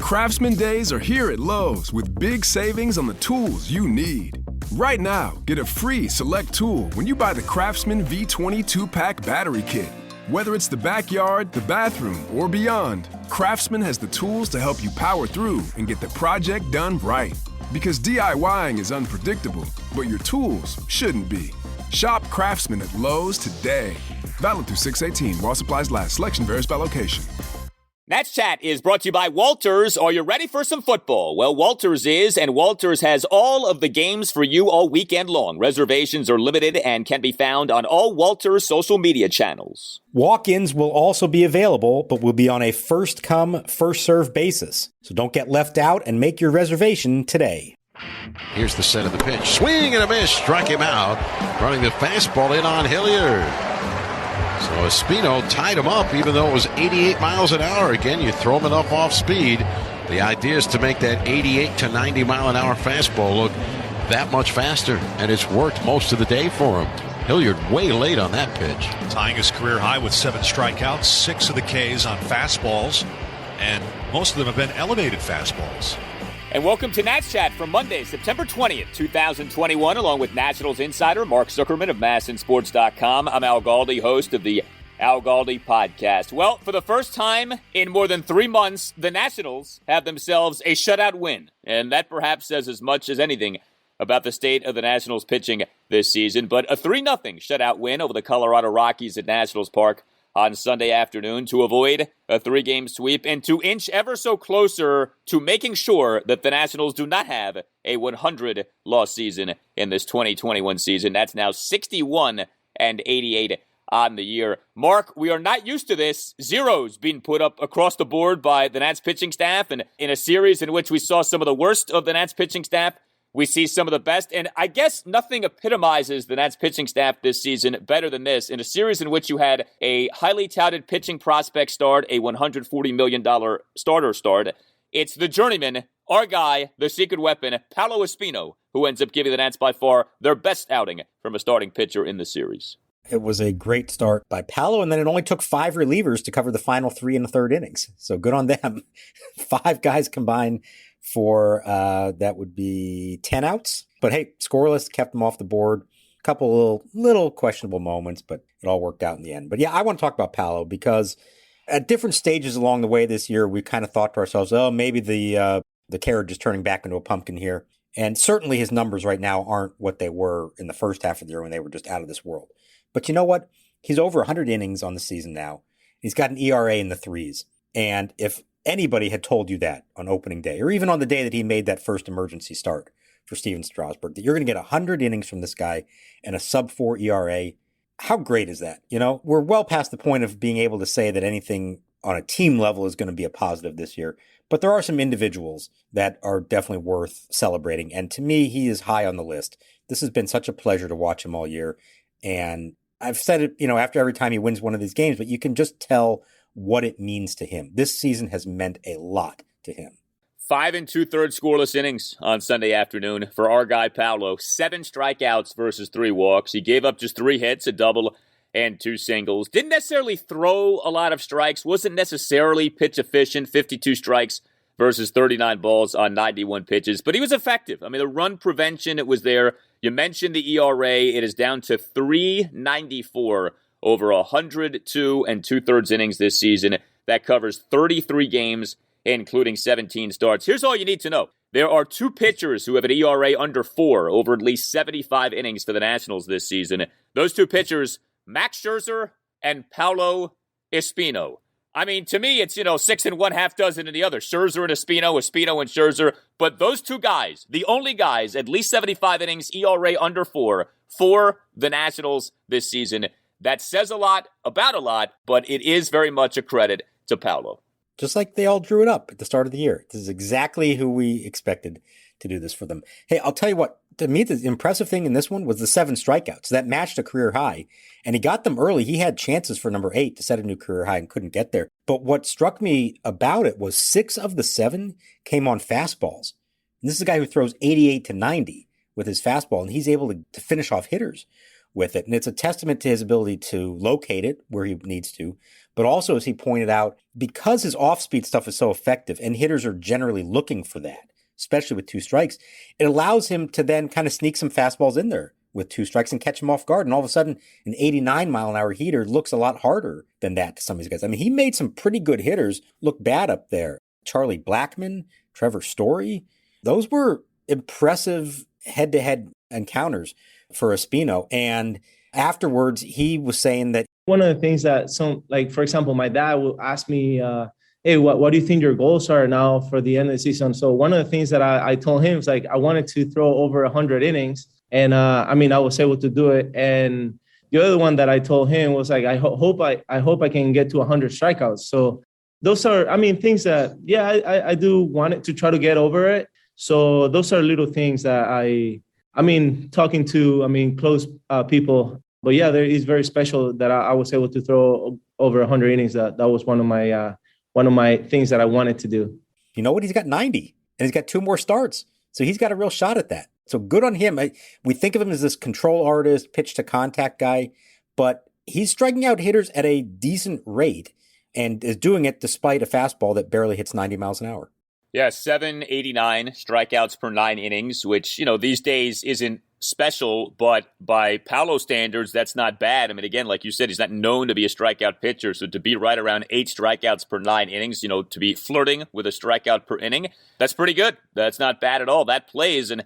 Craftsman Days are here at Lowe's with big savings on the tools you need. Right now, get a free select tool when you buy the Craftsman V20 2-pack battery kit. Whether it's the backyard, the bathroom, or beyond, Craftsman has the tools to help you power through and get the project done right. Because DIYing is unpredictable, but your tools shouldn't be. Shop Craftsman at Lowe's today. Valid through 6/18 while supplies last. Selection varies by location. Nats Chat is brought to you by Walters. Are you ready for some football? Well, Walters is, and Walters has all of the games for you all weekend long. Reservations are limited and can be found on all Walters social media channels. Walk-ins will also be available, but will be on a first-come, first-served basis. So don't get left out and make your reservation today. Here's the set of the pitch. Swing and a miss. Struck him out. Running the fastball in on Hilliard. So Espino tied him up even though it was 88 miles an hour. Again, you throw him enough off speed. The idea is to make that 88 to 90 mile an hour fastball look that much faster. And it's worked most of the day for him. Hilliard way late on that pitch. Tying his career high with 7 strikeouts, 6 of the Ks on fastballs. And most of them have been elevated fastballs. And welcome to Nats Chat for Monday, September 20th, 2021, along with Nationals insider Mark Zuckerman of MASNsports.com. I'm Al Galdi, host of the Al Galdi podcast. Well, for the first time in more than 3 months, the Nationals have themselves a shutout win. And that perhaps says as much as anything about the state of the Nationals pitching this season. But a 3-0 shutout win over the Colorado Rockies at Nationals Park on Sunday afternoon to avoid a 3-game sweep and to inch ever so closer to making sure that the Nationals do not have a 100-loss season in this 2021 season. That's now 61-88 on the year. Mark, we are not used to this. Zeros being put up across the board by the Nats pitching staff, and in a series in which we saw some of the worst of the Nats pitching staff, we see some of the best, and I guess nothing epitomizes the Nats pitching staff this season better than this. In a series in which you had a highly touted pitching prospect start, a $140 million starter start, it's the journeyman, our guy, the secret weapon, Paolo Espino, who ends up giving the Nats by far their best outing from a starting pitcher in the series. It was a great start by Paolo, and then it only took 5 relievers to cover the final 3 and a third innings. So good on them. 5 guys combined for that would be 10 outs. But hey, scoreless, kept them off the board. A couple little questionable moments, but it all worked out in the end. But yeah, I want to talk about Paolo because at different stages along the way this year, we kind of thought to ourselves, oh, maybe the carriage is turning back into a pumpkin here. And certainly his numbers right now aren't what they were in the first half of the year when they were just out of this world. But you know what? He's over 100 innings on the season now. He's got an ERA in the 3s. And if anybody had told you that on opening day, or even on the day that he made that first emergency start for Steven Strasburg, that you're going to get 100 innings from this guy and a sub-4 ERA, how great is that? You know, we're well past the point of being able to say that anything on a team level is going to be a positive this year. But there are some individuals that are definitely worth celebrating. And to me, he is high on the list. This has been such a pleasure to watch him all year. And I've said it, after every time he wins one of these games, but you can just tell what it means to him. This season has meant a lot to him. 5 2/3 scoreless innings on Sunday afternoon for our guy Paolo. 7 strikeouts versus 3 walks. He gave up just 3 hits, a double and 2 singles. Didn't necessarily throw a lot of strikes. Wasn't necessarily pitch efficient. 52 strikes versus 39 balls on 91 pitches. But he was effective. I mean, the run prevention, it was there. You mentioned the ERA. It is down to 3.94 over 102 2/3 innings this season. That covers 33 games, including 17 starts. Here's all you need to know. There are 2 pitchers who have an ERA under 4 over at least 75 innings for the Nationals this season. Those 2 pitchers, Max Scherzer and Paolo Espino. I mean, to me, it's, 6 1/2 dozen in the other. Scherzer and Espino, Espino and Scherzer. But those 2 guys, the only guys, at least 75 innings, ERA under 4 for the Nationals this season. That says a lot about a lot, but it is very much a credit to Paolo. Just like they all drew it up at the start of the year. This is exactly who we expected to do this for them. Hey, I'll tell you what, to me, the impressive thing in this one was the 7 strikeouts. That matched a career high, and he got them early. He had chances for number 8 to set a new career high and couldn't get there. But what struck me about it was 6 of the 7 came on fastballs. And this is a guy who throws 88 to 90 with his fastball, and he's able to finish off hitters with it. And it's a testament to his ability to locate it where he needs to, but also, as he pointed out, because his off-speed stuff is so effective and hitters are generally looking for that, especially with 2 strikes, it allows him to then kind of sneak some fastballs in there with 2 strikes and catch him off guard. And all of a sudden, an 89-mile-an-hour heater looks a lot harder than that to some of these guys. I mean, he made some pretty good hitters look bad up there. Charlie Blackmon, Trevor Story, those were impressive head-to-head encounters for Espino. And afterwards, he was saying that one of the things that for example, my dad will ask me, hey, what do you think your goals are now for the end of the season? So one of the things that I told him was like, I wanted to throw over 100 innings. And I was able to do it. And the other one that I told him was like, I hope I can get to 100 strikeouts. So those are, things that, I do want it to try to get over it. So those are little things that talking to, close people. But yeah, there is very special that I was able to throw over 100 innings. That was one of my things that I wanted to do. You know what? He's got 90 and he's got 2 more starts. So he's got a real shot at that. So good on him. We think of him as this control artist, pitch to contact guy, but he's striking out hitters at a decent rate and is doing it despite a fastball that barely hits 90 miles an hour. Yeah, 789 strikeouts per 9 innings, which, these days isn't special, but by Paolo standards, that's not bad. I mean, again, like you said, he's not known to be a strikeout pitcher. So to be right around 8 strikeouts per 9 innings, to be flirting with a strikeout per inning, that's pretty good. That's not bad at all. That plays. And,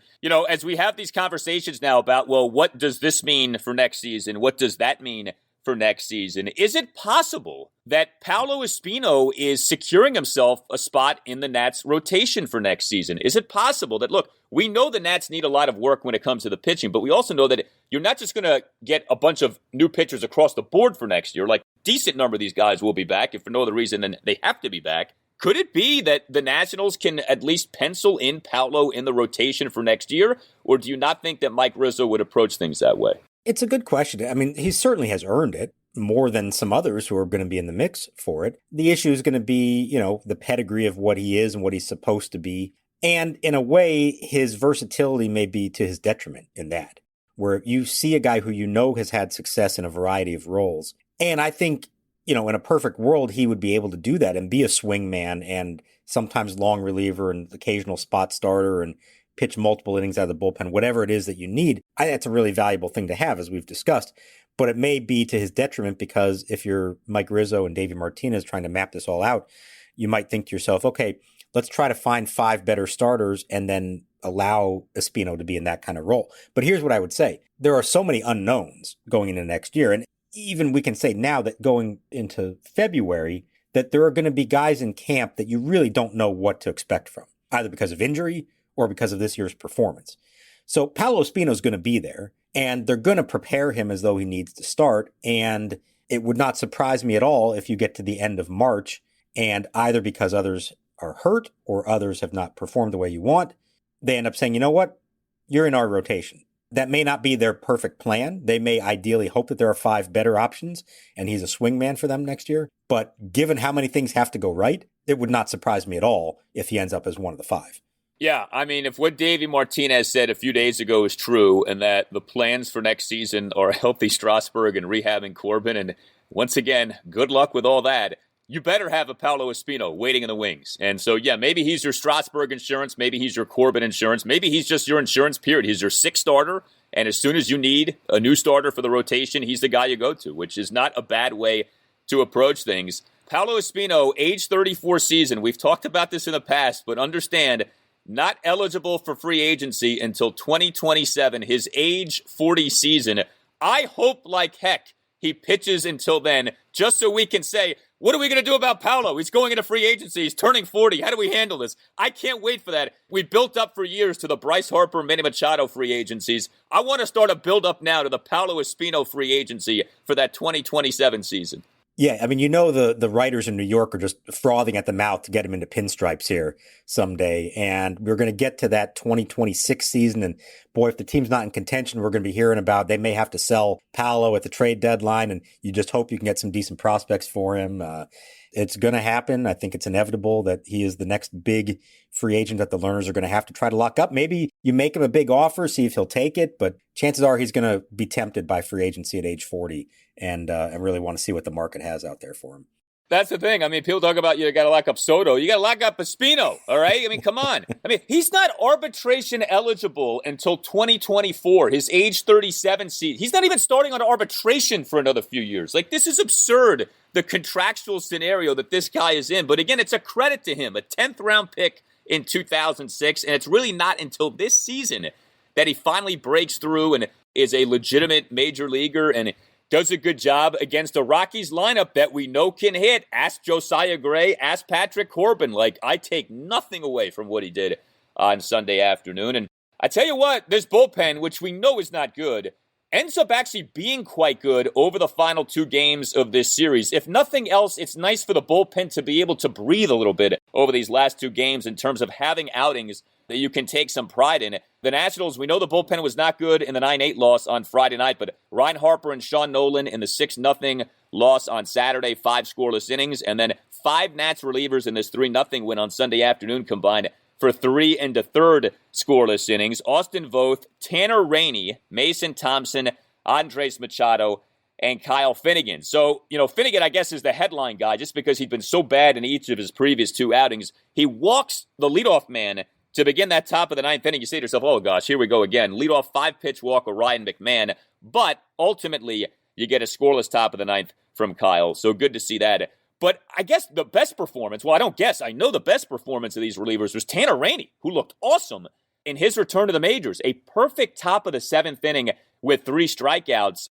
as we have these conversations now about, well, what does this mean for next season? What does that mean for next season? Is it possible that Paolo Espino is securing himself a spot in the Nats rotation for next season? Is it possible that, look, we know the Nats need a lot of work when it comes to the pitching, but we also know that you're not just going to get a bunch of new pitchers across the board for next year. Like, decent number of these guys will be back, if for no other reason than they have to be back. Could it be that the Nationals can at least pencil in Paolo in the rotation for next year? Or do you not think that Mike Rizzo would approach things that way? It's a good question. I mean, he certainly has earned it more than some others who are going to be in the mix for it. The issue is going to be, the pedigree of what he is and what he's supposed to be. And in a way, his versatility may be to his detriment in that, where you see a guy who has had success in a variety of roles. And I think, in a perfect world, he would be able to do that and be a swing man and sometimes long reliever and occasional spot starter and pitch multiple innings out of the bullpen, whatever it is that you need. I think that's a really valuable thing to have, as we've discussed. But it may be to his detriment because if you're Mike Rizzo and Davey Martinez trying to map this all out, you might think to yourself, okay, let's try to find 5 better starters and then allow Espino to be in that kind of role. But here's what I would say. There are so many unknowns going into next year. And even we can say now that going into February, that there are going to be guys in camp that you really don't know what to expect from, either because of injury or because of this year's performance. So Paolo Espino is going to be there, and they're going to prepare him as though he needs to start. And it would not surprise me at all if you get to the end of March, and either because others are hurt or others have not performed the way you want, they end up saying, you know what, you're in our rotation. That may not be their perfect plan. They may ideally hope that there are 5 better options, and he's a swing man for them next year. But given how many things have to go right, it would not surprise me at all if he ends up as one of the 5. Yeah, I mean, if what Davey Martinez said a few days ago is true and that the plans for next season are a healthy Strasburg and rehabbing Corbin, and once again, good luck with all that, you better have a Paolo Espino waiting in the wings. And so, yeah, maybe he's your Strasburg insurance, maybe he's your Corbin insurance, maybe he's just your insurance, period. He's your 6th starter, and as soon as you need a new starter for the rotation, he's the guy you go to, which is not a bad way to approach things. Paolo Espino, age 34 season. We've talked about this in the past, but understand, not eligible for free agency until 2027, his age 40 season. I hope like heck he pitches until then, just so we can say, what are we going to do about Paolo? He's going into free agency. He's turning 40. How do we handle this? I can't wait for that. We built up for years to the Bryce Harper, Manny Machado free agencies. I want to start a build-up now to the Paolo Espino free agency for that 2027 season. Yeah, I mean, the writers in New York are just frothing at the mouth to get him into pinstripes here someday. And we're going to get to that 2026 season. And boy, if the team's not in contention, we're going to be hearing about they may have to sell Paolo at the trade deadline. And you just hope you can get some decent prospects for him. It's going to happen. I think it's inevitable that he is the next big free agent that the Lerners are going to have to try to lock up. Maybe you make him a big offer, see if he'll take it, but chances are he's going to be tempted by free agency at age 40 and really want to see what the market has out there for him. That's the thing. I mean, people talk about you got to lock up Soto. You got to lock up Espino, all right? I mean, come on. I mean, he's not arbitration eligible until 2024, his age 37 season. He's not even starting on arbitration for another few years. Like, this is absurd, the contractual scenario that this guy is in. But again, it's a credit to him, a 10th round pick in 2006, and it's really not until this season that he finally breaks through and is a legitimate major leaguer and does a good job against a Rockies lineup that we know can hit. Ask Josiah Gray, ask Patrick Corbin. Like, I take nothing away from what he did on Sunday afternoon. And I tell you what, this bullpen, which we know is not good, ends up actually being quite good over the final 2 games of this series. If nothing else, it's nice for the bullpen to be able to breathe a little bit over these last 2 games in terms of having outings that you can take some pride in. The Nationals, we know the bullpen was not good in the 9-8 loss on Friday night, but Ryan Harper and Sean Nolan in the 6-0 loss on Saturday, 5 scoreless innings, and then 5 Nats relievers in this 3-0 win on Sunday afternoon combined for 3 1/3 scoreless innings. Austin Voth, Tanner Rainey, Mason Thompson, Andres Machado, and Kyle Finnegan. So, Finnegan, I guess, is the headline guy just because he'd been so bad in each of his previous 2 outings. He walks the leadoff man to begin that top of the 9th inning. You say to yourself, oh gosh, here we go again. Leadoff 5-pitch walk of Ryan McMahon. But ultimately, you get a scoreless top of the 9th from Kyle. So good to see that. But I guess the best performance, well, I don't guess, I know the best performance of these relievers was Tanner Rainey, who looked awesome in his return to the majors. A perfect top of the 7th inning with 3 strikeouts.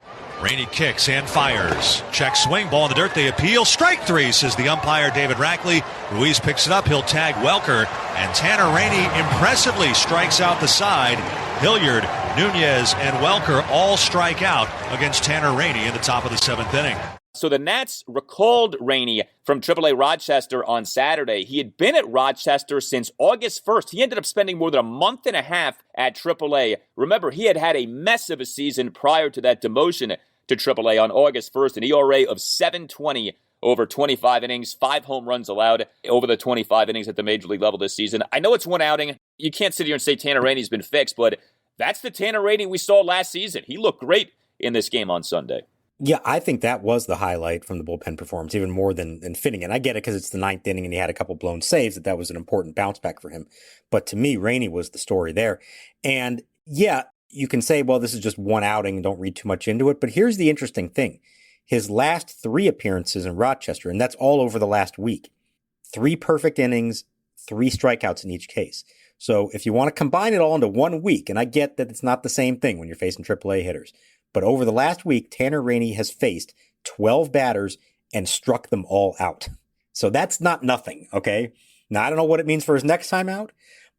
Rainey kicks and fires. Check swing, ball in the dirt. They appeal. Strike 3, says the umpire, David Rackley. Ruiz picks it up. He'll tag Welker. And Tanner Rainey impressively strikes out the side. Hilliard, Nunez, and Welker all strike out against Tanner Rainey in the top of the 7th inning. So the Nats recalled Rainey from AAA Rochester on Saturday. He had been at Rochester since August 1st. He ended up spending more than a month and a half at AAA. Remember, he had had a mess of a season prior to that demotion to AAA on August 1st, an ERA of 7.20 over 25 innings, 5 home runs allowed over the 25 innings at the major league level this season. I know it's one outing. You can't sit here and say Tanner Rainey's been fixed, but that's the Tanner Rainey we saw last season. He looked great in this game on Sunday. Yeah, I think that was the highlight from the bullpen performance, even more than Finnegan. I get it because it's the 9th inning and he had a couple blown saves, that was an important bounce back for him. But to me, Rainey was the story there. And yeah, you can say, well, this is just one outing and don't read too much into it. But here's the interesting thing. His last 3 appearances in Rochester, and that's all over the last week, 3 perfect innings, 3 strikeouts in each case. So if you want to combine it all into 1 week, and I get that it's not the same thing when you're facing AAA hitters, but over the last week, Tanner Rainey has faced 12 batters and struck them all out. So that's not nothing, okay? Now, I don't know what it means for his next time out,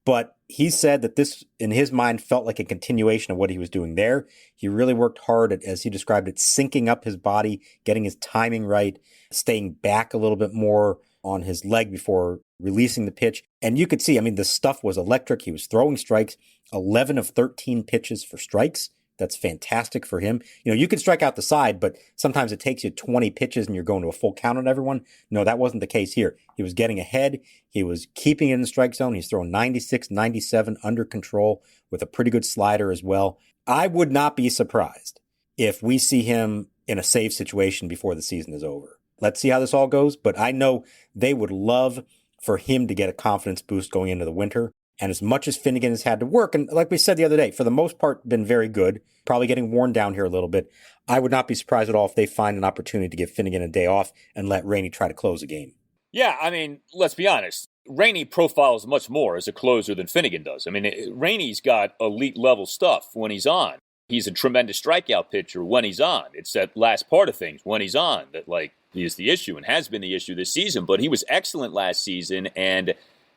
but he said that this, in his mind, felt like a continuation of what he was doing there. He really worked hard at, as he described it, syncing up his body, getting his timing right, staying back a little bit more on his leg before releasing the pitch. And you could see, I mean, the stuff was electric. He was throwing strikes, 11 of 13 pitches for strikes. That's fantastic for him. You can strike out the side, but sometimes it takes you 20 pitches and you're going to a full count on everyone. No, that wasn't the case here. He was getting ahead. He was keeping it in the strike zone. He's throwing 96, 97 under control with a pretty good slider as well. I would not be surprised if we see him in a save situation before the season is over. Let's see how this all goes. But I know they would love for him to get a confidence boost going into the winter. And as much as Finnegan has had to work, and like we said the other day, for the most part, been very good, probably getting worn down here a little bit, I would not be surprised at all if they find an opportunity to give Finnegan a day off and let Rainey try to close a game. Yeah, I mean, let's be honest. Rainey profiles much more as a closer than Finnegan does. I mean, Rainey's got elite level stuff when he's on. He's a tremendous strikeout pitcher when he's on. It's that last part of things when he's on that, is the issue and has been the issue this season. But he was excellent last season, and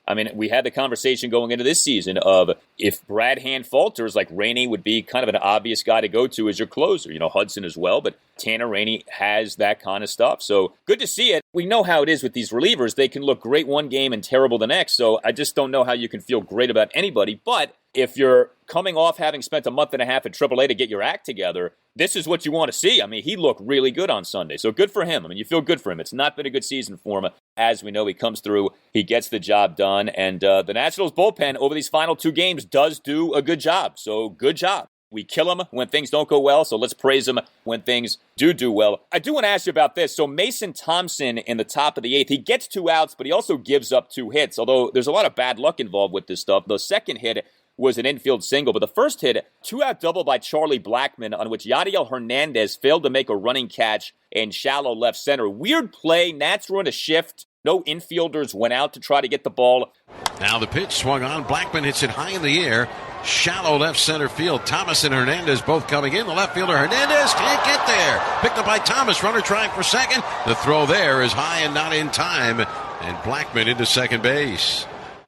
I mean, we had the conversation going into this season of if Brad Hand falters, Rainey would be kind of an obvious guy to go to as your closer. Hudson as well, but Tanner Rainey has that kind of stuff. So good to see it. we know how it is with these relievers. They can look great one game and terrible the next, so I just don't know how you can feel great about anybody. But if you're coming off having spent a month and a half at AAA to get your act together, this is what you want to see. I mean, he looked really good on Sunday, so good for him. I mean, you feel good for him. It's not been a good season for him. As we know, he comes through, he gets the job done, and the Nationals bullpen over these final 2 games does do a good job, so good job. We kill him when things don't go well, so let's praise him when things do well. I do want to ask you about this. So Mason Thompson in the top of the 8th, he gets 2 outs, but he also gives up 2 hits, although there's a lot of bad luck involved with this stuff. The second hit was an infield single, but the first hit, 2-out double by Charlie Blackmon, on which Yadiel Hernandez failed to make a running catch in shallow left center. Weird play, Nats run a shift. No infielders went out to try to get the ball. Now the pitch swung on. Blackmon hits it high in the air. Shallow left center field. Thomas and Hernandez both coming in. The left fielder Hernandez can't get there. Picked up by Thomas. Runner trying for second. The throw there is high and not in time. And Blackmon into second base.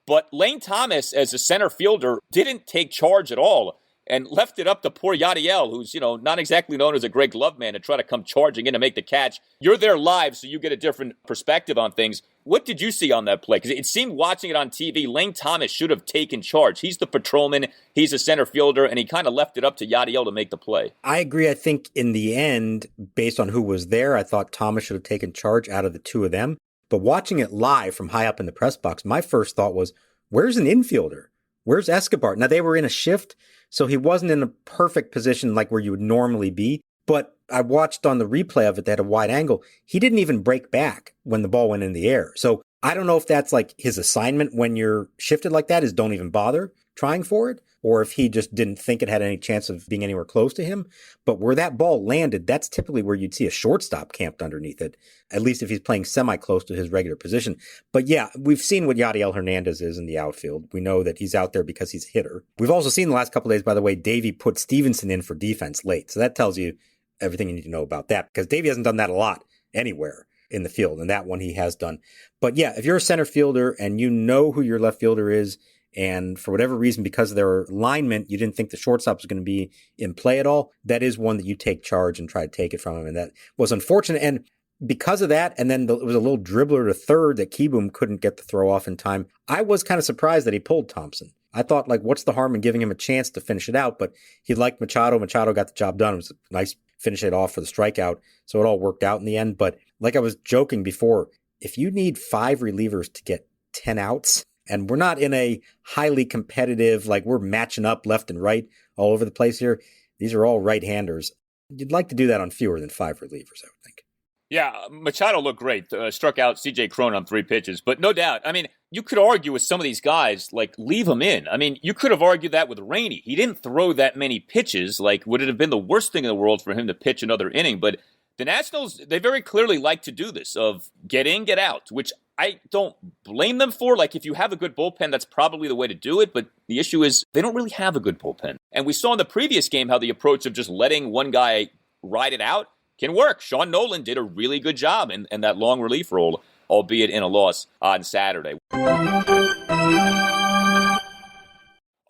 But Lane Thomas, as a center fielder, didn't take charge at all and left it up to poor Yadiel, who's, not exactly known as a great glove man, to try to come charging in to make the catch. You're there live, so you get a different perspective on things. What did you see on that play? Because it seemed, watching it on TV, Lane Thomas should have taken charge. He's the patrolman, he's a center fielder, and he kind of left it up to Yadiel to make the play. I agree. I think in the end, based on who was there, I thought Thomas should have taken charge out of the 2 of them. But watching it live from high up in the press box, my first thought was, where's an infielder? Where's Escobar? Now, they were in a shift, so he wasn't in a perfect position like where you would normally be. But I watched on the replay of it that had a wide angle. He didn't even break back when the ball went in the air. So I don't know if that's like his assignment when you're shifted like that, is don't even bother trying for it, or if he just didn't think it had any chance of being anywhere close to him. But where that ball landed, that's typically where you'd see a shortstop camped underneath it, at least if he's playing semi-close to his regular position. But yeah, we've seen what Yadiel Hernandez is in the outfield. We know that he's out there because he's a hitter. We've also seen the last couple of days, by the way, Davey put Stevenson in for defense late. So that tells you everything you need to know about that, because Davey hasn't done that a lot anywhere in the field, and that one he has done. But yeah, if you're a center fielder and you know who your left fielder is, and for whatever reason, because of their alignment, you didn't think the shortstop was going to be in play at all, that is one that you take charge and try to take it from him. And that was unfortunate. And because of that, and then it was a little dribbler to third that Kieboom couldn't get the throw off in time. I was kind of surprised that he pulled Thompson. I thought, what's the harm in giving him a chance to finish it out? But he liked Machado. Machado got the job done. It was a nice finish it off for the strikeout. So it all worked out in the end. But like I was joking before, if you need 5 relievers to get 10 outs, and we're not in a highly competitive, we're matching up left and right all over the place here. These are all right-handers. You'd like to do that on fewer than 5 relievers, I would think. Yeah, Machado looked great. Struck out C.J. Cron on 3 pitches. But no doubt, you could argue with some of these guys, leave them in. You could have argued that with Rainey. He didn't throw that many pitches. Would it have been the worst thing in the world for him to pitch another inning? But the Nationals, they very clearly like to do this, of get in, get out, which I don't blame them for. If you have a good bullpen, that's probably the way to do it. But the issue is they don't really have a good bullpen. And we saw in the previous game how the approach of just letting one guy ride it out can work. Sean Nolan did a really good job in that long relief role, albeit in a loss on Saturday.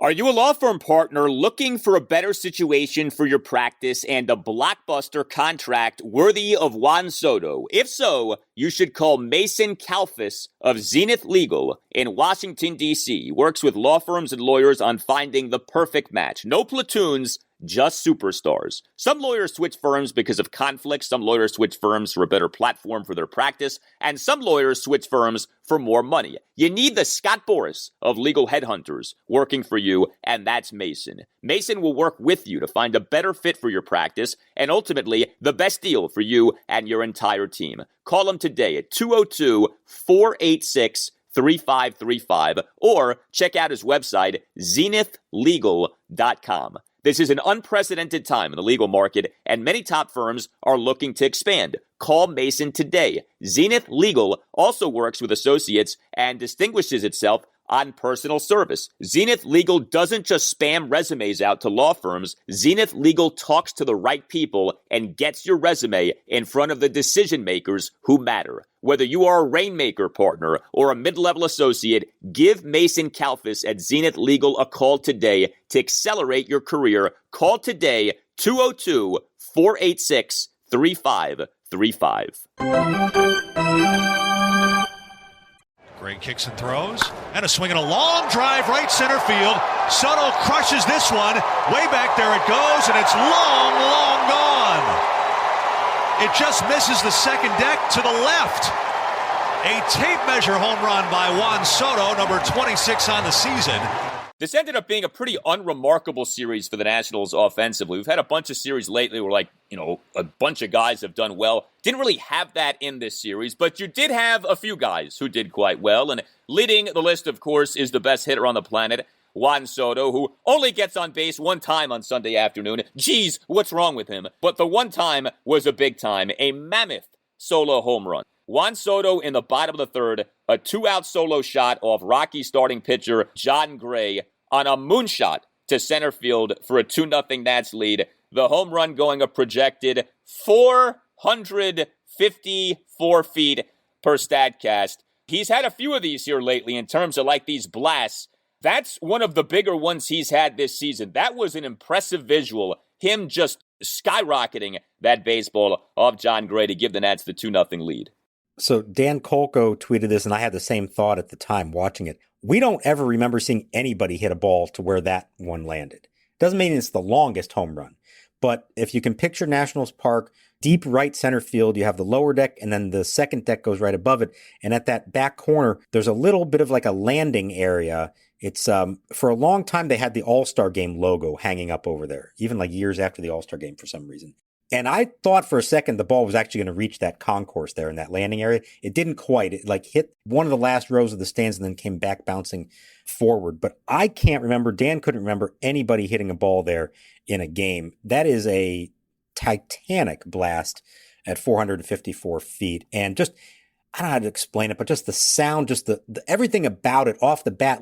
Are you a law firm partner looking for a better situation for your practice and a blockbuster contract worthy of Juan Soto? If so, you should call Mason Kalfas of Zenith Legal in Washington, D.C. He works with law firms and lawyers on finding the perfect match. No platoons, just superstars. Some lawyers switch firms because of conflict. Some lawyers switch firms for a better platform for their practice. And some lawyers switch firms for more money. You need the Scott Boras of legal headhunters working for you, and that's Mason. Mason will work with you to find a better fit for your practice and ultimately the best deal for you and your entire team. Call him today at 202-486-3535 or check out his website, zenithlegal.com. This is an unprecedented time in the legal market, and many top firms are looking to expand. Call Mason today. Zenith Legal also works with associates and distinguishes itself on personal service. Zenith Legal doesn't just spam resumes out to law firms. Zenith Legal talks to the right people and gets your resume in front of the decision makers who matter. Whether you are a Rainmaker partner or a mid-level associate, give Mason Kalfas at Zenith Legal a call today to accelerate your career. Call today, 202-486-3535. 3-5. Gray kicks and throws, and a swing and a long drive right center field. Soto crushes this one. Way back there it goes, and it's long, long gone. It just misses the second deck to the left. A tape measure home run by Juan Soto, number 26 on the season. This ended up being a pretty unremarkable series for the Nationals offensively. We've had a bunch of series lately where, a bunch of guys have done well. Didn't really have that in this series, but you did have a few guys who did quite well. And leading the list, of course, is the best hitter on the planet, Juan Soto, who only gets on base one time on Sunday afternoon. Geez, what's wrong with him? But the one time was a big time, a mammoth solo home run. Juan Soto in the bottom of the third, a two-out solo shot off Rockies starting pitcher Jon Gray on a moonshot to center field for a 2-0 Nats lead. The home run going a projected 454 feet per Statcast. He's had a few of these here lately in terms of these blasts. That's one of the bigger ones he's had this season. That was an impressive visual. Him just skyrocketing that baseball off Jon Gray to give the Nats the 2-0 lead. So Dan Kolko tweeted this, and I had the same thought at the time watching it. We don't ever remember seeing anybody hit a ball to where that one landed. Doesn't mean it's the longest home run. But if you can picture Nationals Park, deep right center field, you have the lower deck, and then the second deck goes right above it. And at that back corner, there's a little bit of a landing area. It's for a long time, they had the All-Star Game logo hanging up over there, even years after the All-Star Game for some reason. And I thought for a second the ball was actually going to reach that concourse there in that landing area. It didn't quite. It hit one of the last rows of the stands and then came back bouncing forward. But I can't remember, Dan couldn't remember anybody hitting a ball there in a game. That is a titanic blast at 454 feet. And just, I don't know how to explain it, but just the sound, just the everything about it off the bat,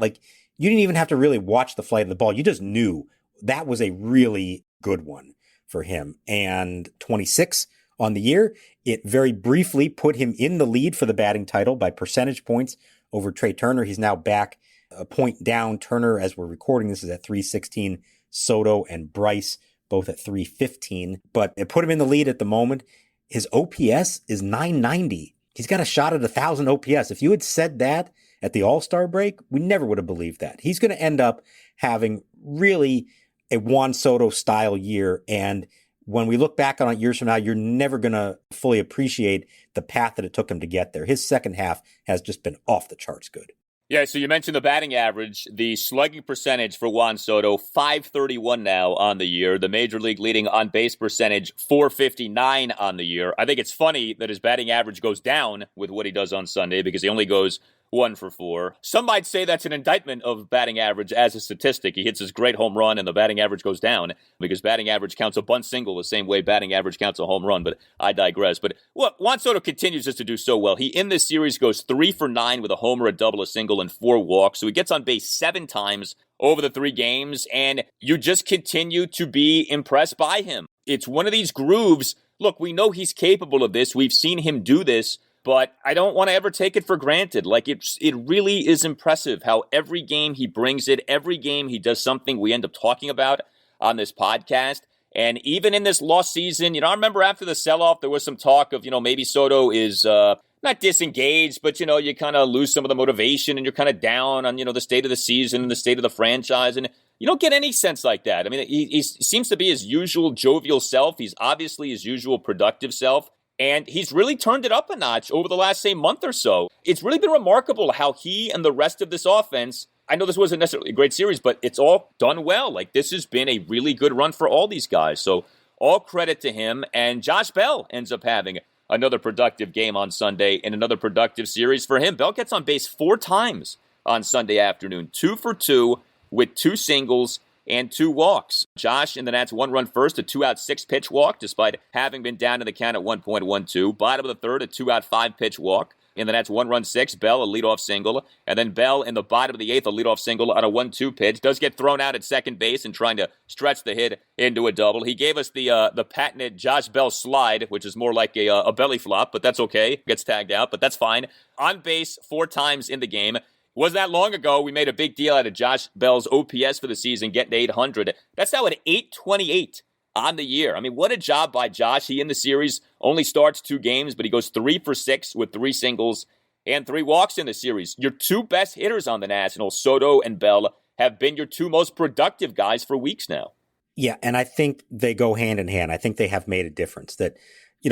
you didn't even have to really watch the flight of the ball. You just knew that was a really good one for him. And 26 on the year, it very briefly put him in the lead for the batting title by percentage points over Trey Turner. He's now back a point down. Turner, as we're recording this, is at 316. Soto and Bryce both at 315. But it put him in the lead at the moment. His OPS is 990. He's got a shot at 1,000 OPS. If you had said that at the All-Star break, we never would have believed that. He's going to end up having really a Juan Soto style year. And when we look back on it years from now, you're never going to fully appreciate the path that it took him to get there. His second half has just been off the charts good. Yeah, so you mentioned the batting average, the slugging percentage for Juan Soto, 531 now on the year. The major league leading on base percentage, 459 on the year. I think it's funny that his batting average goes down with what he does on Sunday because he only goes 1 for 4. Some might say that's an indictment of batting average as a statistic. He hits his great home run and the batting average goes down because batting average counts a bunt single the same way batting average counts a home run, but I digress. But Juan Soto continues just to do so well. He, in this series, goes 3 for 9 with a homer, a double, a single, and 4 walks. So he gets on base 7 times over the 3 games, and you just continue to be impressed by him. It's one of these grooves. Look, we know he's capable of this. We've seen him do this. But I don't want to ever take it for granted. It really is impressive how every game he brings it, every game he does something we end up talking about on this podcast. And even in this lost season, I remember after the sell-off, there was some talk of, maybe Soto is not disengaged, but, you kind of lose some of the motivation and you're kind of down on, the state of the season and the state of the franchise. And you don't get any sense like that. I mean, he seems to be his usual jovial self. He's obviously his usual productive self. And he's really turned it up a notch over the last, month or so. It's really been remarkable how he and the rest of this offense, I know this wasn't necessarily a great series, but it's all done well. This has been a really good run for all these guys. So all credit to him. And Josh Bell ends up having another productive game on Sunday and another productive series for him. Bell gets on base 4 times on Sunday afternoon, 2 for 2 with 2 singles and 2 walks. Josh in the Nats 1-run first, a 2-out 6-pitch walk, despite having been down in the count at 1.12. Bottom of the third, a 2-out 5-pitch walk. In the Nats 1-run 6, Bell, a leadoff single. And then Bell in the bottom of the 8th, a leadoff single on a 1-2 pitch. Does get thrown out at second base and trying to stretch the hit into a double. He gave us the patented Josh Bell slide, which is more like a belly flop, but that's okay. Gets tagged out, but that's fine. On base 4 times in the game. Was that long ago, we made a big deal out of Josh Bell's OPS for the season, getting to 800. That's now at 828 on the year. I mean, what a job by Josh. He in the series only starts 2 games, but he goes 3 for 6 with 3 singles and 3 walks in the series. Your 2 best hitters on the Nationals, Soto and Bell, have been your 2 most productive guys for weeks now. Yeah, and I think they go hand in hand. I think they have made a difference that,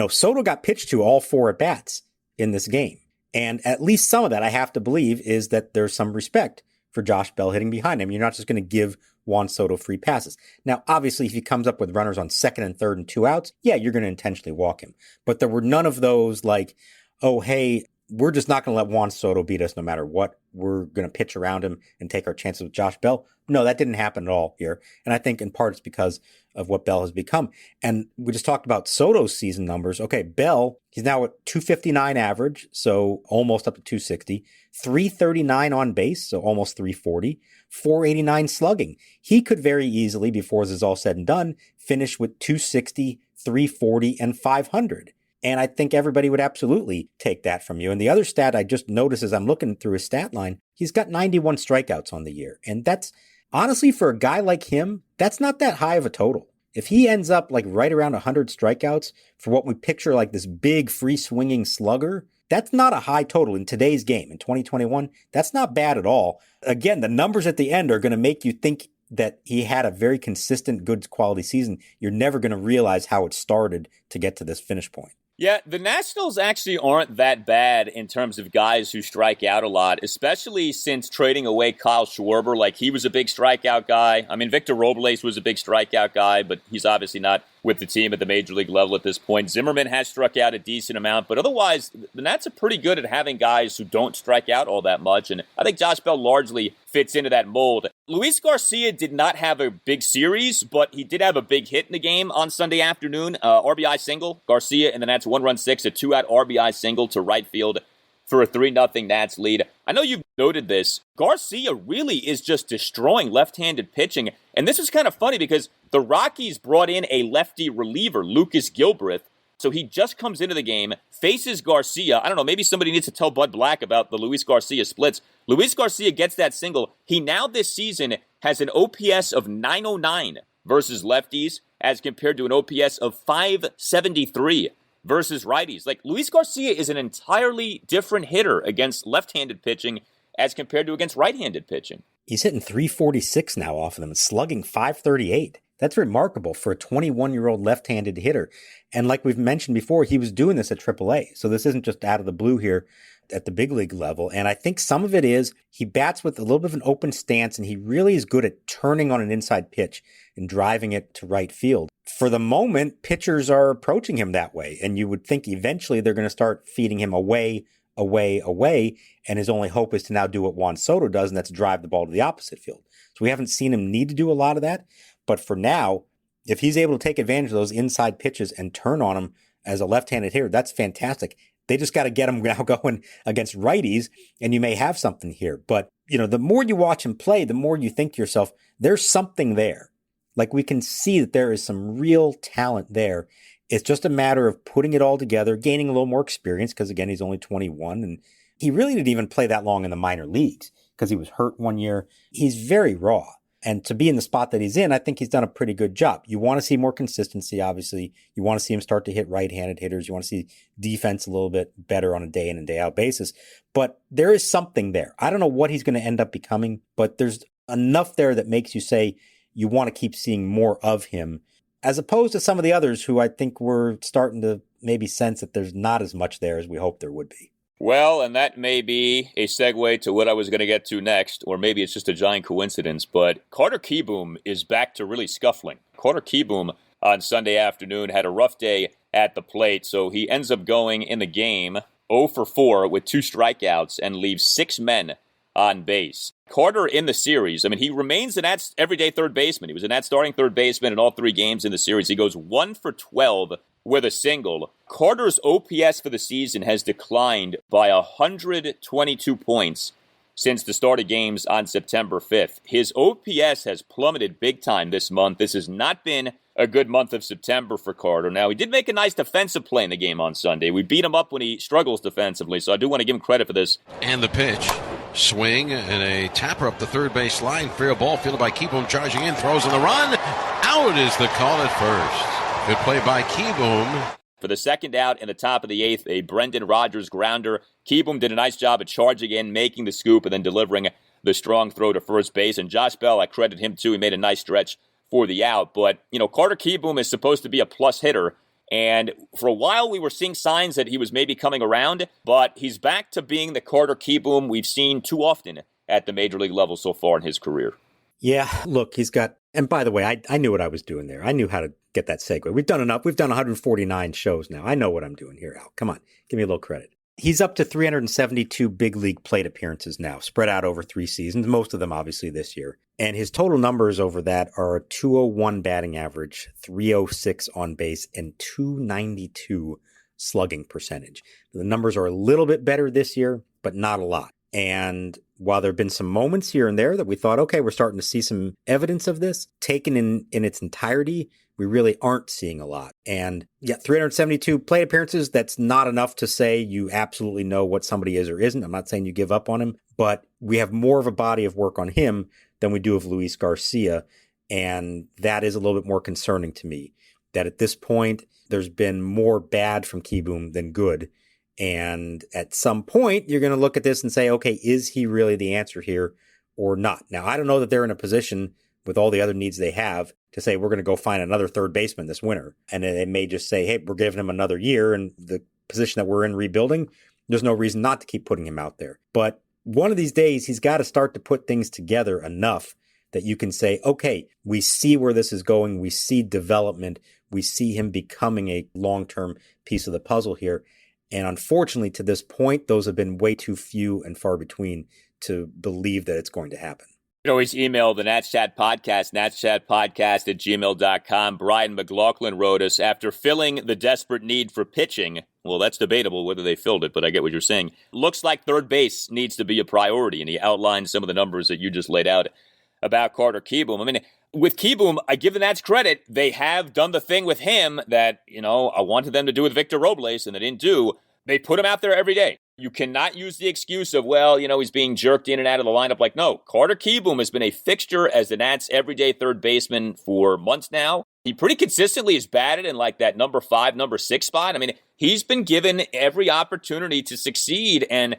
Soto got pitched to all 4 at-bats in this game. And at least some of that, I have to believe, is that there's some respect for Josh Bell hitting behind him. You're not just going to give Juan Soto free passes. Now, obviously, if he comes up with runners on second and third and 2 outs, yeah, you're going to intentionally walk him. But there were none of those like, oh, hey, we're just not going to let Juan Soto beat us no matter what. We're going to pitch around him and take our chances with Josh Bell. No, that didn't happen at all here. And I think in part it's because of what Bell has become. And we just talked about Soto's season numbers. Okay, Bell, he's now at 259 average, so almost up to 260, 339 on base, so almost 340, 489 slugging. He could very easily, before this is all said and done, finish with 260, 340, and 500. And I think everybody would absolutely take that from you. And the other stat I just noticed as I'm looking through his stat line, he's got 91 strikeouts on the year. And that's, honestly, for a guy like him, that's not that high of a total. If he ends up like right around 100 strikeouts for what we picture like this big free swinging slugger, that's not a high total in today's game. In 2021, that's not bad at all. Again, the numbers at the end are going to make you think that he had a very consistent, good quality season. You're never going to realize how it started to get to this finish point. Yeah, the Nationals actually aren't that bad in terms of guys who strike out a lot, especially since trading away Kyle Schwarber. Like, he was a big strikeout guy. I mean, Victor Robles was a big strikeout guy, but he's obviously not with the team at the major league level at this point. Zimmerman has struck out a decent amount, but otherwise, the Nats are pretty good at having guys who don't strike out all that much, and I think Josh Bell largely fits into that mold. Luis Garcia did not have a big series, but he did have a big hit in the game on Sunday afternoon. RBI single. Garcia and the Nats 1-run 6, a 2-out RBI single to right field for a 3-0 Nats lead. I know you've noted this. Garcia really is just destroying left-handed pitching. And this is kind of funny because the Rockies brought in a lefty reliever, Lucas Gilbreth. So he just comes into the game, faces Garcia. I don't know, maybe somebody needs to tell Bud Black about the Luis Garcia splits. Luis Garcia gets that single. He now this season has an OPS of 909 versus lefties as compared to an OPS of 573 versus righties. Like, Luis Garcia is an entirely different hitter against left-handed pitching as compared to against right-handed pitching. He's hitting 346 now off of them and slugging 538. That's remarkable for a 21-year-old left-handed hitter. And like we've mentioned before, he was doing this at AAA. So this isn't just out of the blue here at the big league level. And I think some of it is he bats with a little bit of an open stance, and he really is good at turning on an inside pitch and driving it to right field. For the moment, pitchers are approaching him that way. And you would think eventually they're going to start feeding him away. And his only hope is to now do what Juan Soto does, and that's drive the ball to the opposite field. So we haven't seen him need to do a lot of that. But for now, if he's able to take advantage of those inside pitches and turn on them as a left-handed hitter, that's fantastic. They just got to get him now going against righties, and you may have something here. But, the more you watch him play, the more you think to yourself, there's something there. Like, we can see that there is some real talent there. It's just a matter of putting it all together, gaining a little more experience, because, again, he's only 21, and he really didn't even play that long in the minor leagues because he was hurt one year. He's very raw. And to be in the spot that he's in, I think he's done a pretty good job. You want to see more consistency, obviously. You want to see him start to hit right-handed hitters. You want to see defense a little bit better on a day in and day out basis. But there is something there. I don't know what he's going to end up becoming, but there's enough there that makes you say you want to keep seeing more of him, as opposed to some of the others who I think we're starting to maybe sense that there's not as much there as we hoped there would be. Well, and that may be a segue to what I was going to get to next, or maybe it's just a giant coincidence, but Carter Kieboom is back to really scuffling. Carter Kieboom on Sunday afternoon had a rough day at the plate, so he ends up going in the game 0 for 4 with 2 strikeouts and leaves 6 men on base. Carter in the series, he remains an Nats everyday third baseman. He was a Nats starting third baseman in all 3 games in the series. He goes 1 for 12 with a single. Carter's OPS for the season has declined by 122 points since the start of games on September 5th. His OPS has plummeted big time this month. This has not been a good month of September for Carter. Now, he did make a nice defensive play in the game on Sunday. We beat him up when he struggles defensively, so I do want to give him credit for this. And the pitch. Swing and a tapper up the third base line. Fair ball fielded by Kieboom, charging in, throws in the run. Out is the call at first. Good play by Kieboom. For the second out in the top of the eighth, a Brendan Rodgers grounder. Kieboom did a nice job of charging in, making the scoop, and then delivering the strong throw to first base. And Josh Bell, I credit him too. He made a nice stretch for the out. But, Carter Kieboom is supposed to be a plus hitter. And for a while, we were seeing signs that he was maybe coming around, but he's back to being the Carter Kieboom we've seen too often at the major league level so far in his career. Yeah, look, he's got, and by the way, I knew what I was doing there. I knew how to get that segue. We've done enough. We've done 149 shows now. I know what I'm doing here, Al. Come on, give me a little credit. He's up to 372 big league plate appearances now, spread out over 3 seasons, most of them obviously this year. And his total numbers over that are a 201 batting average, 306 on base, and 292 slugging percentage. The numbers are a little bit better this year, but not a lot. And while there have been some moments here and there that we thought, okay, we're starting to see some evidence of this, taken in its entirety, we really aren't seeing a lot. And yeah, 372 plate appearances, that's not enough to say you absolutely know what somebody is or isn't. I'm not saying you give up on him, but we have more of a body of work on him than we do of Luis Garcia. And that is a little bit more concerning to me, that at this point, there's been more bad from Kieboom than good. And at some point, you're going to look at this and say, okay, is he really the answer here or not? Now, I don't know that they're in a position with all the other needs they have to say, we're going to go find another third baseman this winter. And then they may just say, hey, we're giving him another year. And the position that we're in rebuilding, there's no reason not to keep putting him out there. But one of these days, he's got to start to put things together enough that you can say, okay, we see where this is going. We see development. We see him becoming a long-term piece of the puzzle here. And unfortunately, to this point, those have been way too few and far between to believe that it's going to happen. You can always email the Nats Chat Podcast, natschatpodcast@gmail.com. Brian McLaughlin wrote us, after filling the desperate need for pitching, well, that's debatable whether they filled it, but I get what you're saying. Looks like third base needs to be a priority, and he outlined some of the numbers that you just laid out about Carter Kieboom. I mean, with Kieboom, I give the Nats credit. They have done the thing with him that, I wanted them to do with Victor Robles, and they didn't do. They put him out there every day. You cannot use the excuse of, he's being jerked in and out of the lineup. Like, no, Carter Kieboom has been a fixture as the Nats' everyday third baseman for months now. He pretty consistently is batted in like that number 5, number 6 spot. I mean, he's been given every opportunity to succeed. And,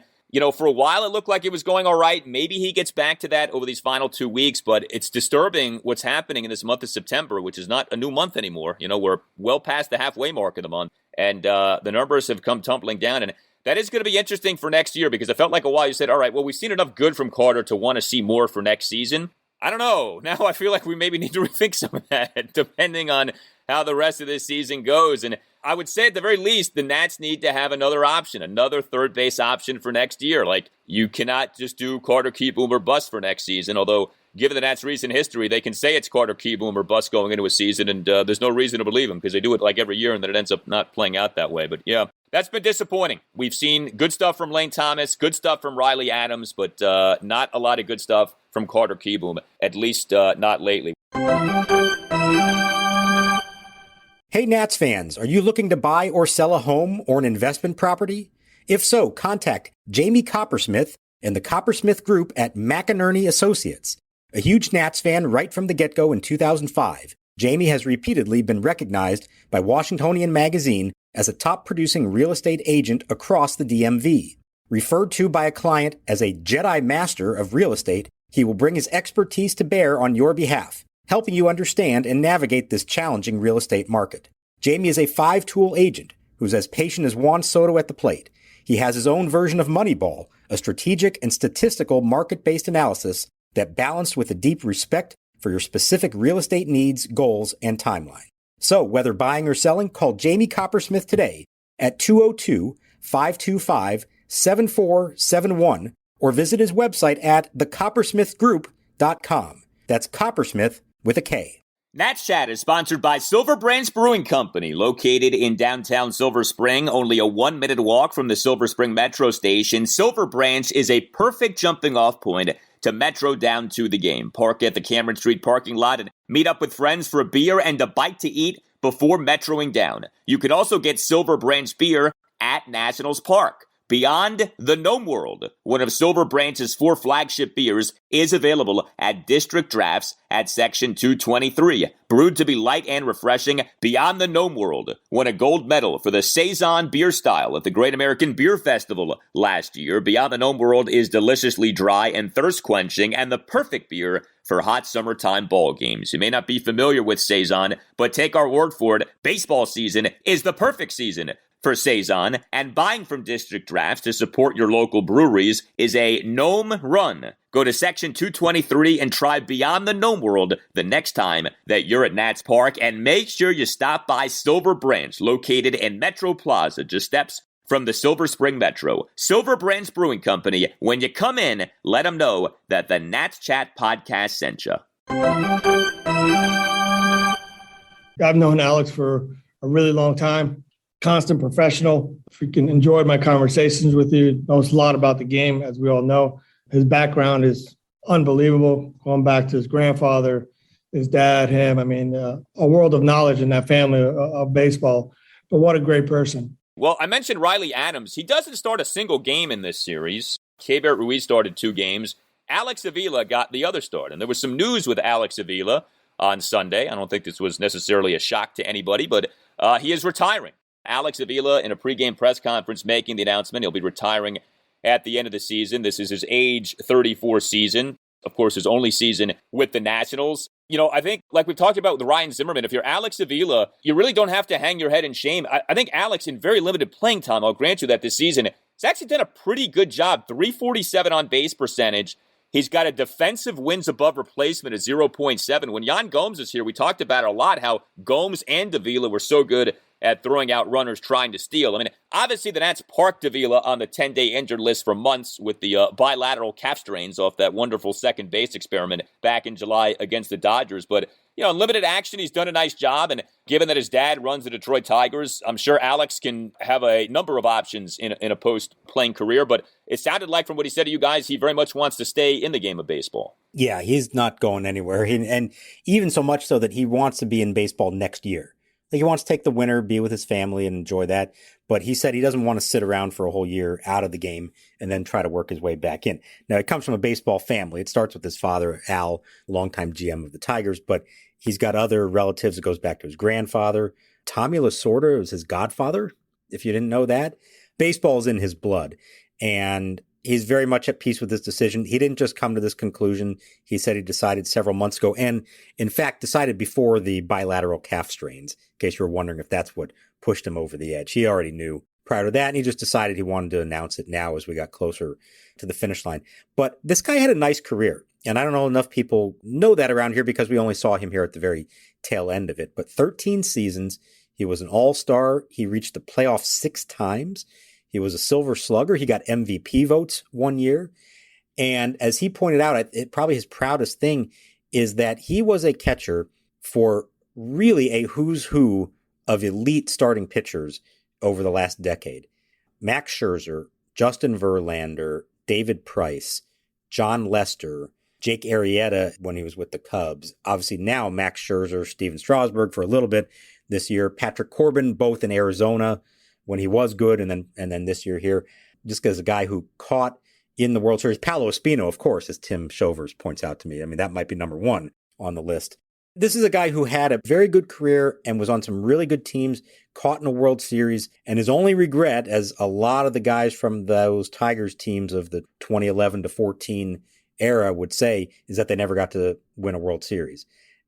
for a while it looked like it was going all right. Maybe he gets back to that over these final 2 weeks, but it's disturbing what's happening in this month of September, which is not a new month anymore. We're well past the halfway mark of the month, and the numbers have come tumbling down. And that is going to be interesting for next year, because it felt like a while you said, all right, well, we've seen enough good from Carter to want to see more for next season. I don't know. Now I feel like we maybe need to rethink some of that, depending on how the rest of this season goes. And I would say at the very least, the Nats need to have another option, another third base option for next year. Like, you cannot just do Carter Kieboom or bust for next season, although given the Nats' recent history, they can say it's Carter Kieboom or bust going into a season, and there's no reason to believe them because they do it like every year, and then it ends up not playing out that way. But yeah, that's been disappointing. We've seen good stuff from Lane Thomas, good stuff from Riley Adams, but not a lot of good stuff from Carter Kieboom, at least not lately. Hey, Nats fans, are you looking to buy or sell a home or an investment property? If so, contact Jamie Coppersmith and the Coppersmith Group at McInerney Associates. A huge Nats fan right from the get-go in 2005, Jamie has repeatedly been recognized by Washingtonian Magazine as a top-producing real estate agent across the DMV. Referred to by a client as a Jedi Master of real estate, he will bring his expertise to bear on your behalf, helping you understand and navigate this challenging real estate market. Jamie is a 5-tool agent who's as patient as Juan Soto at the plate. He has his own version of Moneyball, a strategic and statistical market-based analysis that balanced with a deep respect for your specific real estate needs, goals, and timeline. So, whether buying or selling, call Jamie Coppersmith today at 202-525-7471 or visit his website at thecoppersmithgroup.com. That's Coppersmith with a K. Nats Chat is sponsored by Silver Branch Brewing Company, located in downtown Silver Spring, only a 1-minute walk from the Silver Spring Metro station. Silver Branch is a perfect jumping-off point to Metro down to the game. Park at the Cameron Street parking lot and meet up with friends for a beer and a bite to eat before metroing down. You can also get Silver Branch beer at Nationals Park. Beyond the Gnome World, one of Silver Branch's 4 flagship beers, is available at District Drafts at Section 223. Brewed to be light and refreshing, Beyond the Gnome World won a gold medal for the Saison beer style at the Great American Beer Festival last year. Beyond the Gnome World is deliciously dry and thirst-quenching and the perfect beer for hot summertime ball games. You may not be familiar with Saison, but take our word for it, baseball season is the perfect season for Saison, and buying from District Drafts to support your local breweries is a gnome run. Go to Section 223 and try Beyond the Gnome World the next time that you're at Nats Park, and make sure you stop by Silver Branch, located in Metro Plaza, just steps from the Silver Spring Metro. Silver Branch Brewing Company, when you come in, let them know that the Nats Chat podcast sent you. I've known Alex for a really long time. Constant professional. Freaking enjoyed my conversations with you. Knows a lot about the game, as we all know. His background is unbelievable, going back to his grandfather, his dad, him. I mean, a world of knowledge in that family of baseball. But what a great person. Well, I mentioned Riley Adams. He doesn't start a single game in this series. Keibert Ruiz started 2 games. Alex Avila got the other start. And there was some news with Alex Avila on Sunday. I don't think this was necessarily a shock to anybody, but he is retiring. Alex Avila, in a pregame press conference, making the announcement he'll be retiring at the end of the season. This is his age 34 season. Of course, his only season with the Nationals. You know, I think, like we've talked about with Ryan Zimmerman, if you're Alex Avila, you really don't have to hang your head in shame. I think Alex, in very limited playing time, I'll grant you that this season, has actually done a pretty good job. 347 on base percentage. He's got a defensive wins above replacement of 0.7. When Yan Gomes is here, we talked about it a lot, how Gomes and Avila were so good at throwing out runners trying to steal. I mean, obviously the Nats parked Avila on the 10-day injured list for months with the bilateral calf strains off that wonderful second base experiment back in July against the Dodgers. But, you know, in limited action, he's done a nice job. And given that his dad runs the Detroit Tigers, I'm sure Alex can have a number of options in a post-playing career. But it sounded like, from what he said to you guys, he very much wants to stay in the game of baseball. Yeah, he's not going anywhere. And even so much so that he wants to be in baseball next year. Like, he wants to take the winter, be with his family, and enjoy that. But he said he doesn't want to sit around for a whole year out of the game and then try to work his way back in. Now, it comes from a baseball family. It starts with his father, Al, longtime GM of the Tigers, but he's got other relatives. It goes back to his grandfather. Tommy Lasorda was his godfather, if you didn't know that. Baseball is in his blood, and he's very much at peace with this decision. He didn't just come to this conclusion. He said he decided several months ago, and in fact decided before the bilateral calf strains, in case you were wondering if that's what pushed him over the edge. He already knew prior to that, and he just decided he wanted to announce it now as we got closer to the finish line. But this guy had a nice career, and I don't know enough people know that around here because we only saw him here at the very tail end of it. But 13 seasons, he was an all-star. He reached the playoffs 6 times. He was a Silver Slugger. He got MVP votes one year. And as he pointed out, probably his proudest thing is that he was a catcher for really a who's who of elite starting pitchers over the last decade. Max Scherzer, Justin Verlander, David Price, John Lester, Jake Arrieta when he was with the Cubs. Obviously now Max Scherzer, Steven Strasburg for a little bit this year. Patrick Corbin, both in Arizona when he was good, and then this year here. Just as a guy who caught in the World Series. Paolo Espino, of course, as Tim Shovers points out to me. I mean, that might be number 1 on the list. This is a guy who had a very good career and was on some really good teams, caught in a World Series, and his only regret, as a lot of the guys from those Tigers teams of the 2011 to 14 era would say, is that they never got to win a World Series.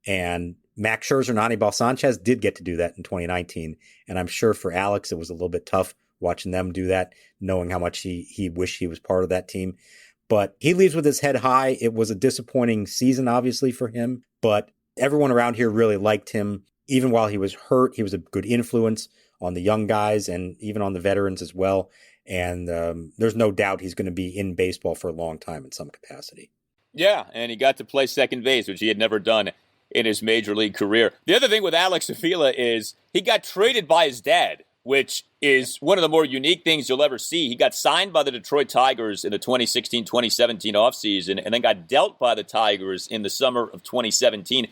And Max Scherzer and Anibal Sanchez did get to do that in 2019. And I'm sure for Alex, it was a little bit tough watching them do that, knowing how much he wished he was part of that team. But he leaves with his head high. It was a disappointing season, obviously, for him. But everyone around here really liked him. Even while he was hurt, he was a good influence on the young guys and even on the veterans as well. And there's no doubt he's going to be in baseball for a long time in some capacity. Yeah, and he got to play second base, which he had never done in his major league career. The other thing with Alex Avila is he got traded by his dad, which is one of the more unique things you'll ever see. He got signed by the Detroit Tigers in the 2016-2017 offseason and then got dealt by the Tigers in the summer of 2017.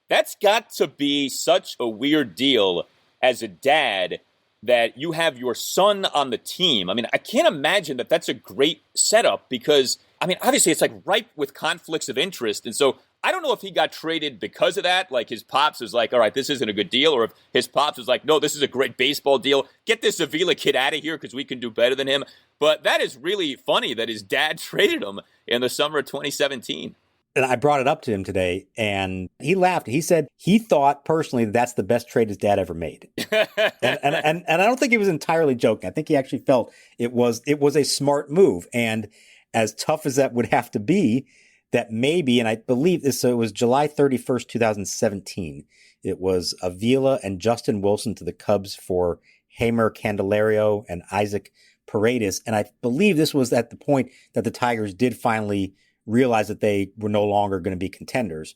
That's got to be such a weird deal as a dad that you have your son on the team. I mean, I can't imagine that that's a great setup because, I mean, obviously it's like ripe with conflicts of interest. And so I don't know if he got traded because of that. Like his pops was like, all right, this isn't a good deal. Or if his pops was like, no, this is a great baseball deal. Get this Avila kid out of here because we can do better than him. But that is really funny that his dad traded him in the summer of 2017. And I brought it up to him today, and he laughed. He said he thought personally that's the best trade his dad ever made. and I don't think he was entirely joking. I think he actually felt it was a smart move. And as tough as that would have to be, that maybe, and I believe this, so it was July 31st, 2017. It was Avila and Justin Wilson to the Cubs for Heimer Candelario and Isaac Paredes. And I believe this was at the point that the Tigers did finally realize that they were no longer going to be contenders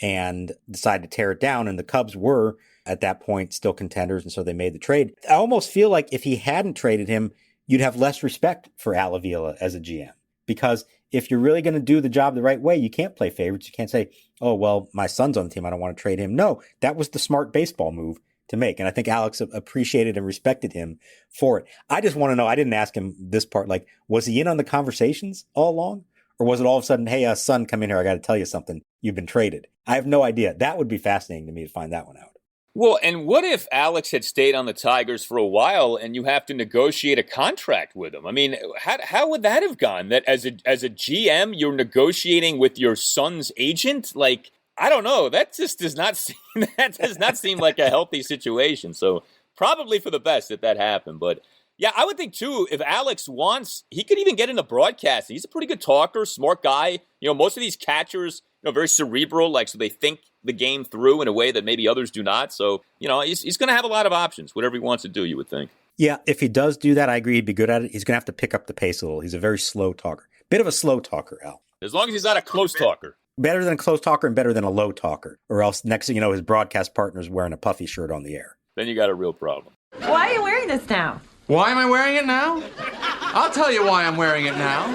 and decided to tear it down. And the Cubs were at that point still contenders. And so they made the trade. I almost feel like if he hadn't traded him, you'd have less respect for Al Avila as a GM, because if you're really going to do the job the right way, you can't play favorites. You can't say, oh, well, my son's on the team, I don't want to trade him. No, that was the smart baseball move to make. And I think Alex appreciated and respected him for it. I just want to know, I didn't ask him this part, like, was he in on the conversations all along? Or was it all of a sudden, hey, son, come in here, I got to tell you something. You've been traded. I have no idea. That would be fascinating to me to find that one out. Well, and what if Alex had stayed on the Tigers for a while and you have to negotiate a contract with him? I mean, how would that have gone? That as a GM, you're negotiating with your son's agent? Like, I don't know. That just does not seem like a healthy situation. So probably for the best that happened. But yeah, I would think too, if Alex wants, he could even get into broadcasting. He's a pretty good talker, smart guy. You know, most of these catchers, very cerebral, like, so they think the game through in a way that maybe others do not. So, he's going to have a lot of options, whatever he wants to do, you would think. Yeah, if he does do that, I agree he'd be good at it. He's going to have to pick up the pace a little. He's a very slow talker. Bit of a slow talker, Al. As long as he's not a close talker. Better than a close talker and better than a low talker. Or else, next thing you know, his broadcast partner's wearing a puffy shirt on the air. Then you got a real problem. Why are you wearing this now? Why am I wearing it now? I'll tell you why I'm wearing it now.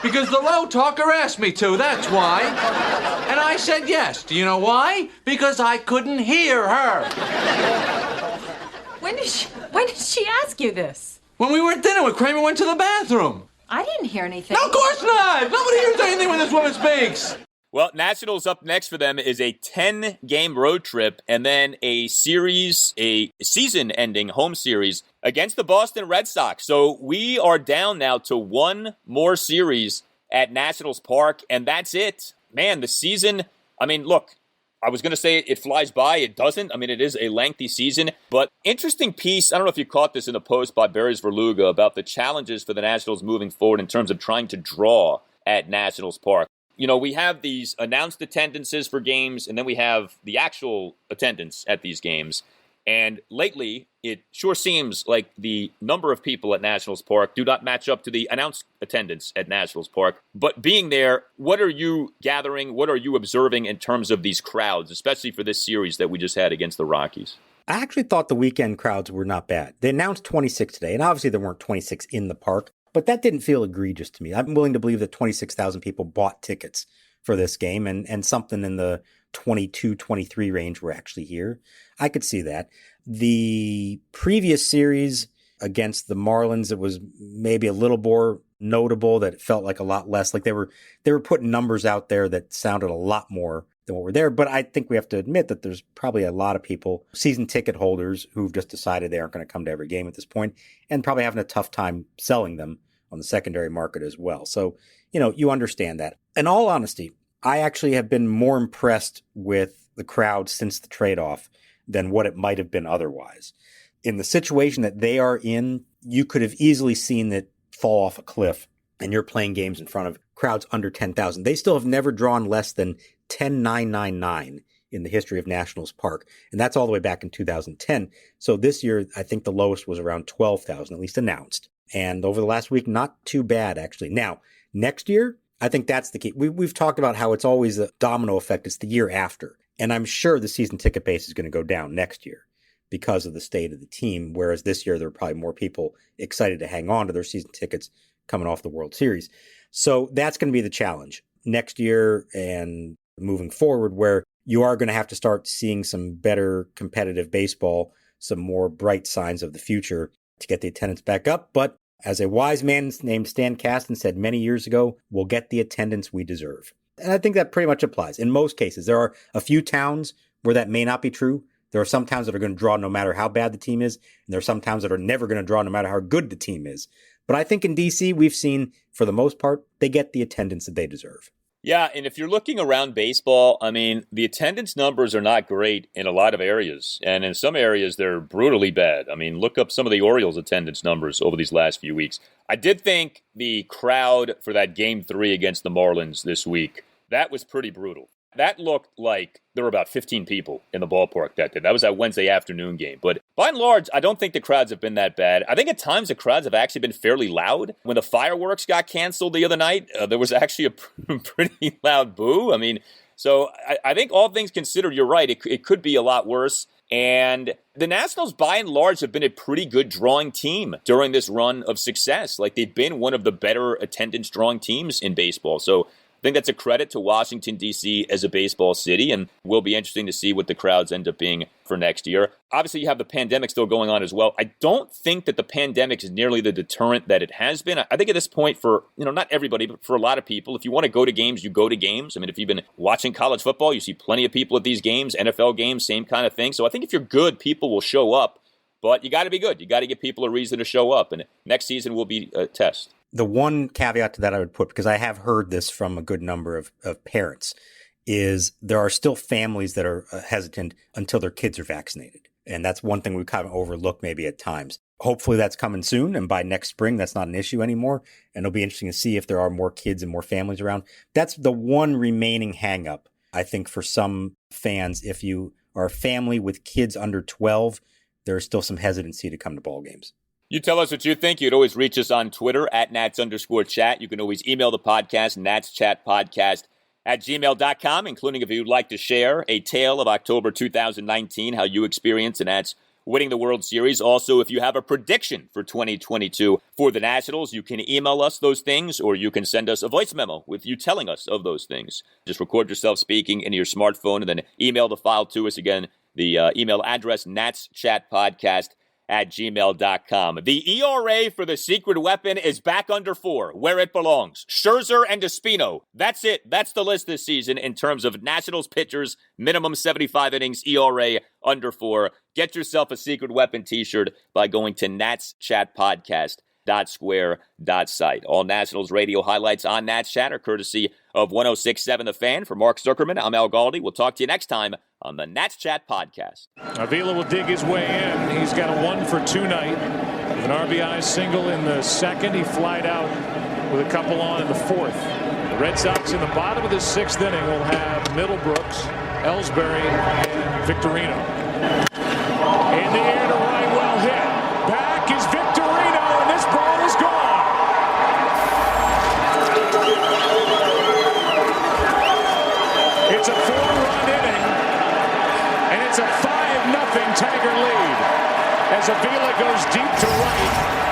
Because the low talker asked me to, that's why. And I said yes. Do you know why? Because I couldn't hear her. When did she ask you this? When we were at dinner when Kramer went to the bathroom. I didn't hear anything. No, of course not! Nobody hears anything when this woman speaks. Well, Nationals up next for them is a 10-game road trip and then a season-ending home series against the Boston Red Sox. So we are down now to one more series at Nationals Park, and that's it. Man, the season, I mean, look, I was going to say it flies by. It doesn't. I mean, it is a lengthy season, but interesting piece. I don't know if you caught this in a post by Barry's Verluga about the challenges for the Nationals moving forward in terms of trying to draw at Nationals Park. We have these announced attendances for games, and then we have the actual attendance at these games. And lately, it sure seems like the number of people at Nationals Park do not match up to the announced attendance at Nationals Park. But being there, what are you gathering? What are you observing in terms of these crowds, especially for this series that we just had against the Rockies? I actually thought the weekend crowds were not bad. They announced 26 today, and obviously there weren't 26 in the park. But that didn't feel egregious to me. I'm willing to believe that 26,000 people bought tickets for this game and something in the 22, 23 range were actually here. I could see that. The previous series against the Marlins, it was maybe a little more notable that it felt like a lot less. Like they were putting numbers out there that sounded a lot more than what were there. But I think we have to admit that there's probably a lot of people, season ticket holders, who've just decided they aren't going to come to every game at this point and probably having a tough time selling them on the secondary market as well. So, you understand that. In all honesty, I actually have been more impressed with the crowd since the trade-off than what it might have been otherwise. In the situation that they are in, you could have easily seen it fall off a cliff, and you're playing games in front of crowds under 10,000. They still have never drawn less than 10,999 in the history of Nationals Park, and that's all the way back in 2010. So this year, I think the lowest was around 12,000, at least announced. And over the last week, not too bad, actually. Now, next year, I think that's the key. We've talked about how it's always a domino effect. It's the year after. And I'm sure the season ticket base is going to go down next year because of the state of the team, whereas this year there are probably more people excited to hang on to their season tickets coming off the World Series. So that's going to be the challenge next year and moving forward, where you are going to have to start seeing some better competitive baseball some more bright signs of the future to get the attendance back up. But as a wise man named Stan Kasten said many years ago, we'll get the attendance we deserve. And I think that pretty much applies. In most cases, there are a few towns where that may not be true. There are some towns that are going to draw no matter how bad the team is. And there are some towns that are never going to draw no matter how good the team is. But I think in D.C., we've seen, for the most part, they get the attendance that they deserve. Yeah, and if you're looking around baseball, I mean, the attendance numbers are not great in a lot of areas. And in some areas, they're brutally bad. I mean, look up some of the Orioles' attendance numbers over these last few weeks. I did think the crowd for that Game 3 against the Marlins this week, that was pretty brutal. That looked like there were about 15 people in the ballpark that day. That was that Wednesday afternoon game. But by and large, I don't think the crowds have been that bad. I think at times the crowds have actually been fairly loud. When the fireworks got canceled the other night, there was actually a pretty loud boo. I mean, so I think all things considered, you're right. It could be a lot worse. And the Nationals, by and large, have been a pretty good drawing team during this run of success. Like, they've been one of the better attendance drawing teams in baseball. So I think that's a credit to Washington, D.C. as a baseball city, and will be interesting to see what the crowds end up being for next year. Obviously, you have the pandemic still going on as well. I don't think that the pandemic is nearly the deterrent that it has been. I think at this point for, not everybody, but for a lot of people, if you want to go to games, you go to games. I mean, if you've been watching college football, you see plenty of people at these games, NFL games, same kind of thing. So I think if you're good, people will show up, but you got to be good. You got to give people a reason to show up, and next season will be a test. The one caveat to that I would put, because I have heard this from a good number of parents, is there are still families that are hesitant until their kids are vaccinated. And that's one thing we kind of overlook maybe at times. Hopefully that's coming soon. And by next spring, that's not an issue anymore. And it'll be interesting to see if there are more kids and more families around. That's the one remaining hang up, I think, for some fans. If you are a family with kids under 12, there's still some hesitancy to come to ball games. You tell us what you think. You can always reach us on Twitter at Nats_chat. You can always email the podcast, natschatpodcast@gmail.com, including if you'd like to share a tale of October 2019, how you experienced the Nats winning the World Series. Also, if you have a prediction for 2022 for the Nationals, you can email us those things, or you can send us a voice memo with you telling us of those things. Just record yourself speaking into your smartphone and then email the file to us. Again, the email address, natschatpodcast@gmail.com. The ERA for the secret weapon is back under 4, where it belongs. Scherzer and Espino. That's it. That's the list this season in terms of Nationals pitchers, minimum 75 innings, ERA under 4. Get yourself a secret weapon t-shirt by going to natschatpodcast.square.site. All Nationals radio highlights on Nats Chat are courtesy of 106.7 The Fan. For Mark Zuckerman, I'm Al Galdi. We'll talk to you next time on the Nats Chat Podcast. Avila will dig his way in. He's got a 1-for-2 night with an RBI single in the second. He flied out with a couple on in the fourth. The Red Sox in the bottom of the 6th inning will have Middlebrooks, Ellsbury, and Victorino. In the air to right, well hit. Back is Victorino, and this ball is gone. It's a 4-run inning, and it's a 5-0 Tiger lead as Avila goes deep to right.